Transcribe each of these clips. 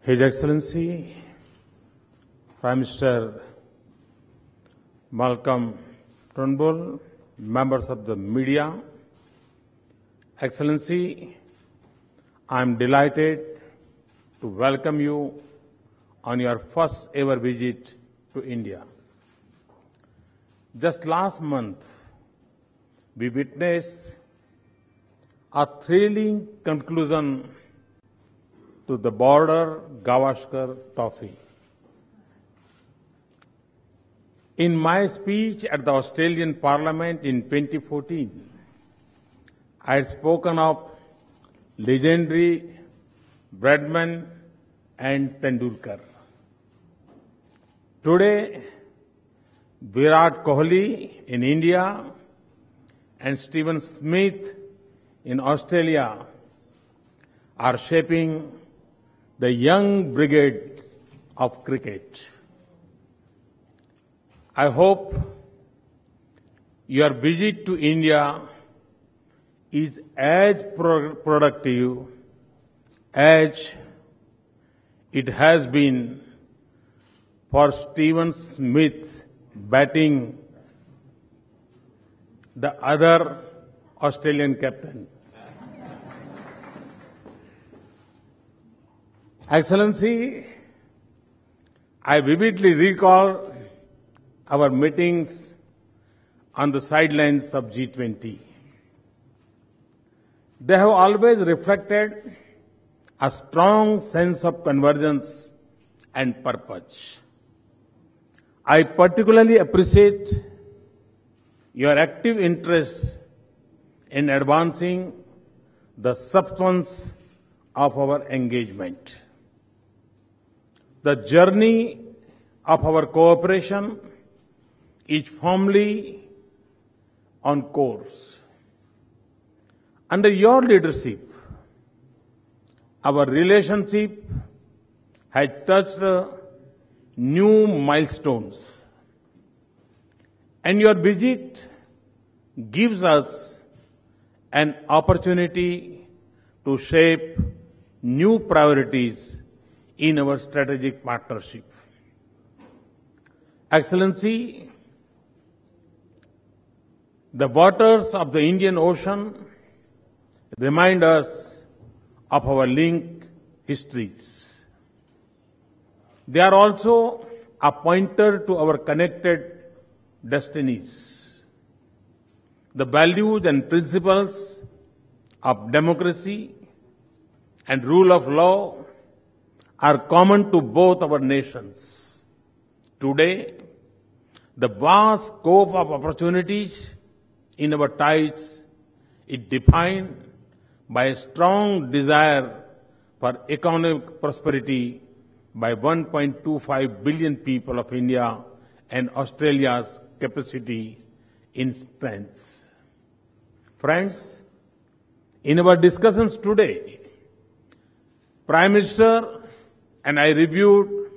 His Excellency, Prime Minister Malcolm Turnbull, members of the media, Excellency, I am delighted to welcome you on your first ever visit to India. Just last month, we witnessed a thrilling conclusion to the Border-Gavaskar trophy. In my speech at the Australian Parliament in 2014, I had spoken of legendary Bradman and Tendulkar. Today, Virat Kohli in India and Stephen Smith in Australia are shaping the young brigade of cricket. I hope your visit to India is as productive as it has been for Stephen Smith batting the other Australian captain. Excellency, I vividly recall our meetings on the sidelines of G20. They have always reflected a strong sense of convergence and purpose. I particularly appreciate your active interest in advancing the substance of our engagement. The journey of our cooperation is firmly on course. Under your leadership, our relationship has touched new milestones, and your visit gives us an opportunity to shape new priorities in our strategic partnership. Excellency, the waters of the Indian Ocean remind us of our linked histories. They are also a pointer to our connected destinies. The values and principles of democracy and rule of law are common to both our nations. Today, the vast scope of opportunities in our ties is defined by a strong desire for economic prosperity by 1.25 billion people of India and Australia's capacity in strengths. Friends, in our discussions today, Prime Minister and I reviewed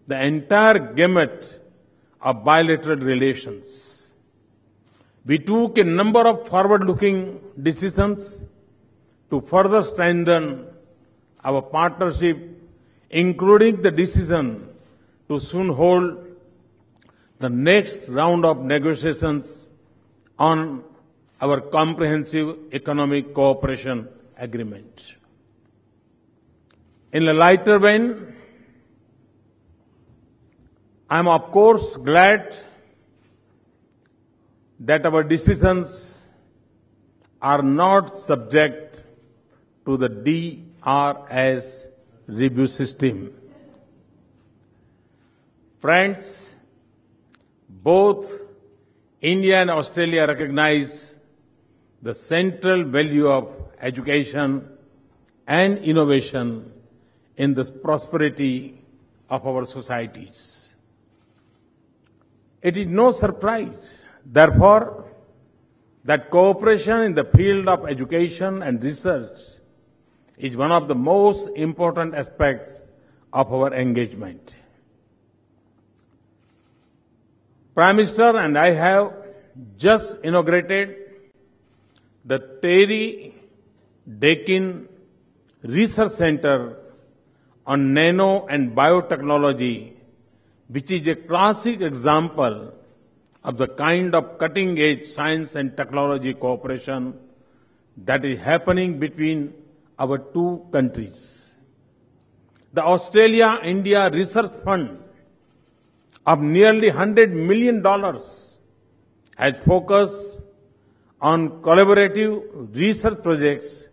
the entire gamut of bilateral relations. We took a number of forward-looking decisions to further strengthen our partnership, including the decision to soon hold the next round of negotiations on our comprehensive economic cooperation agreement. In a lighter vein, I am of course glad that our decisions are not subject to the DRS review system. Friends, both India and Australia recognize the central value of education and innovation in the prosperity of our societies. It is no surprise, therefore, that cooperation in the field of education and research is one of the most important aspects of our engagement. Prime Minister and I have just inaugurated the Terry Deakin Research Center on nano and biotechnology, which is a classic example of the kind of cutting-edge science and technology cooperation that is happening between our two countries. The Australia-India Research Fund of nearly $100 million has focused on collaborative research projects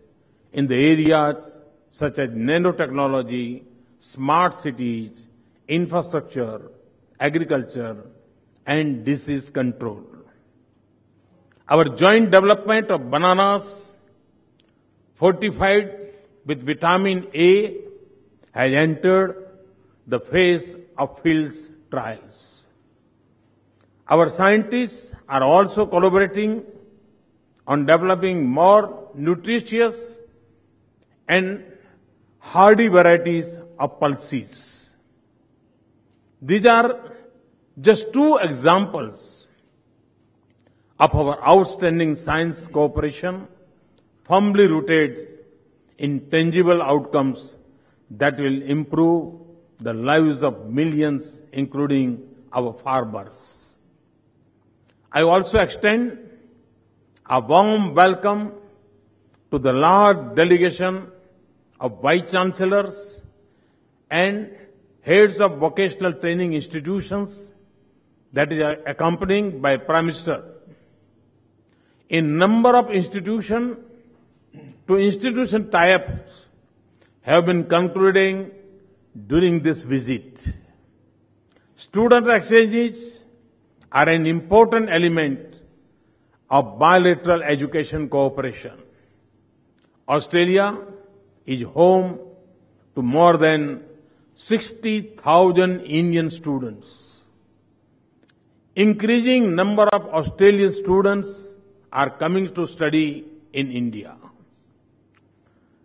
in the areas such as nanotechnology, smart cities, infrastructure, agriculture, and disease control. Our joint development of bananas fortified with vitamin A has entered the phase of field trials. Our scientists are also collaborating on developing more nutritious and hardy varieties of pulses. These are just two examples of our outstanding science cooperation, firmly rooted in tangible outcomes that will improve the lives of millions, including our farmers. I also extend a warm welcome to the large delegation of Vice Chancellors and heads of vocational training institutions that is accompanied by Prime Minister. A number of institution-to-institution tie-ups have been concluding during this visit. Student exchanges are an important element of bilateral education cooperation. Australia is home to more than 60,000 Indian students. Increasing number of Australian students are coming to study in India.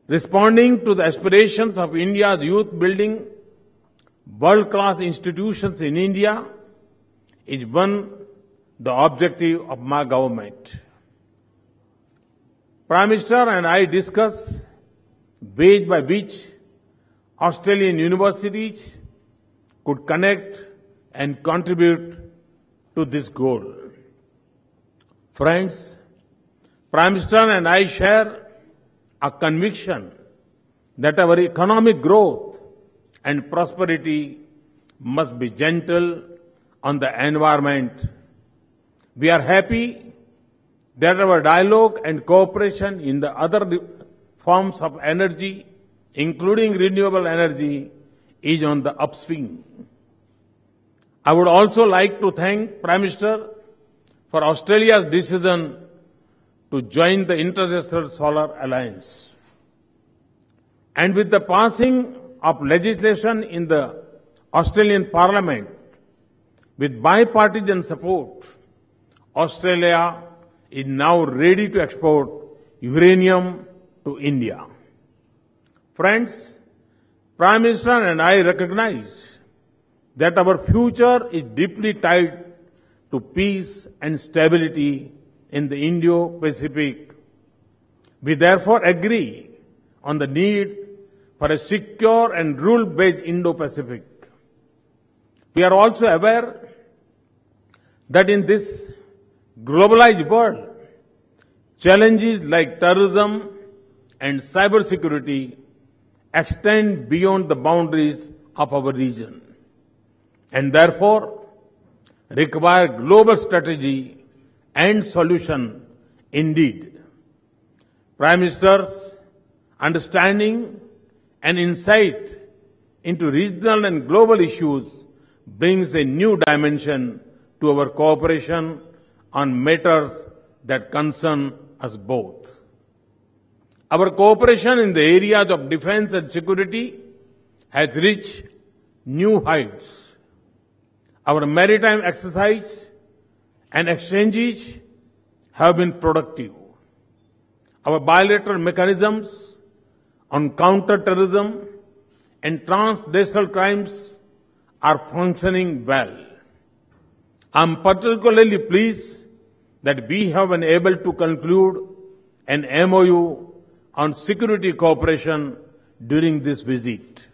Responding to the aspirations of India's youth, building world-class institutions in India is the objective of my government. Prime Minister and I discussed ways by which Australian universities could connect and contribute to this goal. Friends, Prime Minister and I share a conviction that our economic growth and prosperity must be gentle on the environment. We are happy that our dialogue and cooperation in the other forms of energy, including renewable energy, is on the upswing. I would also like to thank Prime Minister for Australia's decision to join the International Solar Alliance. And with the passing of legislation in the Australian Parliament, with bipartisan support, Australia is now ready to export uranium to India. Friends, Prime Minister and I recognize that our future is deeply tied to peace and stability in the Indo-Pacific. We therefore agree on the need for a secure and rule-based Indo-Pacific. We are also aware that in this globalized world, challenges like terrorism and cybersecurity extend beyond the boundaries of our region and therefore require global strategy and solution indeed. Prime Minister's understanding and insight into regional and global issues brings a new dimension to our cooperation on matters that concern us both. Our cooperation in the areas of defense and security has reached new heights. Our maritime exercise and exchanges have been productive. Our bilateral mechanisms on counter-terrorism and transnational crimes are functioning well. I am particularly pleased that we have been able to conclude an MOU on security cooperation during this visit.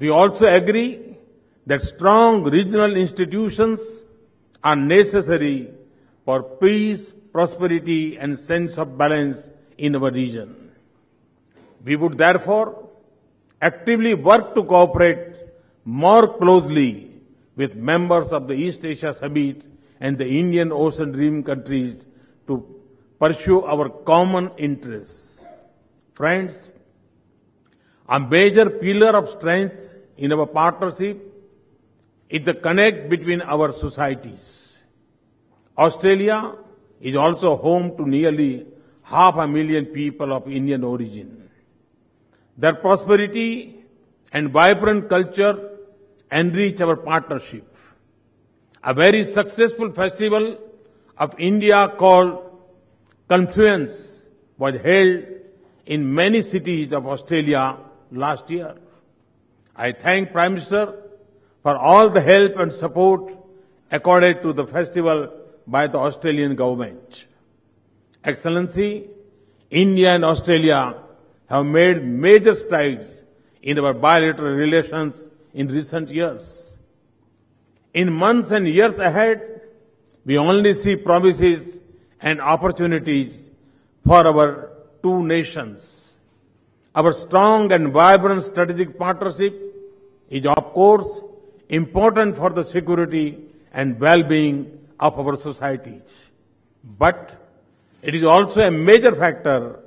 We also agree that strong regional institutions are necessary for peace, prosperity, and sense of balance in our region. We would therefore actively work to cooperate more closely with members of the East Asia Summit and the Indian Ocean Rim countries to pursue our common interests. Friends, a major pillar of strength in our partnership is the connect between our societies. Australia is also home to nearly 500,000 people of Indian origin. Their prosperity and vibrant culture enrich our partnership. A very successful festival of India called Confluence was held in many cities of Australia last year. I thank Prime Minister for all the help and support accorded to the festival by the Australian government. Excellency, India and Australia have made major strides in our bilateral relations in recent years. In months and years ahead, we only see promises and opportunities for our two nations. Our strong and vibrant strategic partnership is, of course, important for the security and well-being of our societies. But it is also a major factor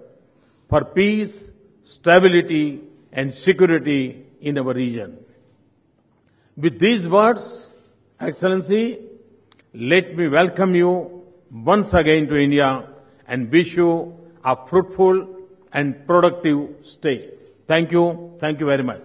for peace, stability, and security in our region. With these words, Excellency, let me welcome you once again to India and wish you a fruitful and productive stay. Thank you. Thank you very much.